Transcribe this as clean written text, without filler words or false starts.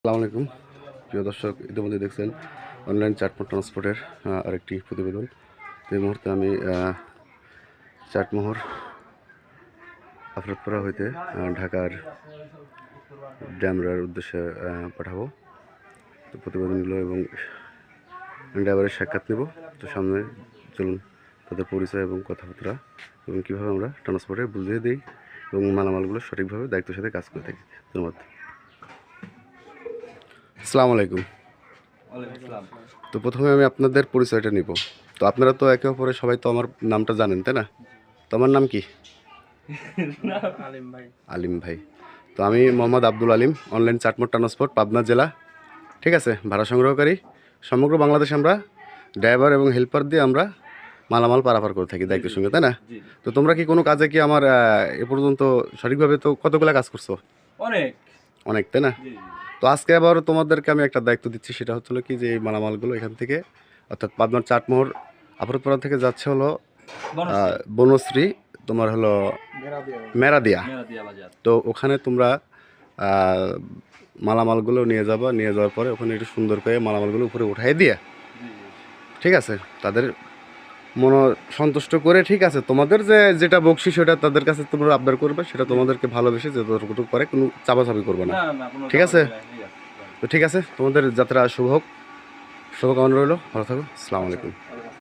আসসালামু আলাইকুম প্রিয় দর্শক, ইতিমধ্যে দেখছেন অনলাইন চাটমোহর ট্রান্সপোর্টের আরেকটি প্রতিবেদন। তো এই মুহূর্তে আমি চাটমোহর আফরতপাড়া হইতে ঢাকার ড্যামরার উদ্দেশ্যে পাঠাবো। তো প্রতিবেদনগুলো এবং ড্রাইভারের সাক্ষাৎ নেব। তো সামনে চলুন তাদের পরিচয় এবং কথাবার্তা এবং কীভাবে আমরা ট্রান্সপোর্টে বুঝিয়ে দিই এবং মালামালগুলো সঠিকভাবে দায়িত্বের সাথে কাজ করে থাকি। ধন্যবাদ। আসসালামু আলাইকুম। তো প্রথমে আমি আপনাদের পরিচয়টা নিব। তো আপনারা তো একে অপরে সবাই তো আমার নামটা জানেন, তাই না? তো আমার নাম কি? আলিম ভাই। তো আমি মোহাম্মদ আব্দুল আলিম, অনলাইন চাটমোহর ট্রান্সপোর্ট, পাবনা জেলা। ঠিক আছে, ভাড়া সংগ্রহকারী। সমগ্র বাংলাদেশে আমরা ড্রাইভার এবং হেল্পার দিয়ে আমরা মালামাল পারাপার করে থাকি দায়িত্বের সঙ্গে, তাই না? তো তোমরা কি কোনো কাজে কি আমার এ পর্যন্ত সঠিকভাবে তো কতগুলো কাজ করছো? অনেক, তাই না? তো আজকে আবার তোমাদেরকে আমি একটা দায়িত্ব দিচ্ছি, সেটা হচ্ছিল কি যে এই মালামালগুলো এখান থেকে, অর্থাৎ পাবনার চাটমোহর আফরতপাড়া থেকে যাচ্ছে হলো বনশ্রী, তোমার হলো মেরাদিয়া। তো ওখানে তোমরা মালামালগুলো নিয়ে যাবা, নিয়ে যাওয়ার পরে ওখানে একটু সুন্দর করে মালামালগুলো উপরে উঠাই দিয়ে, ঠিক আছে, তাদের মন সন্তুষ্ট করে, ঠিক আছে, তোমাদের যেটা বকশিস সেটা তাদের কাছে তোমরা আবদার করবে, সেটা তোমাদেরকে ভালোবেসে যতটুকু করে কোনো চাপাচাপি করবে না, ঠিক আছে? তো ঠিক আছে, তোমাদের যাত্রা শুভ হোক, শুভকামনা রইল, ভালো থাকো। আসসালামু আলাইকুম।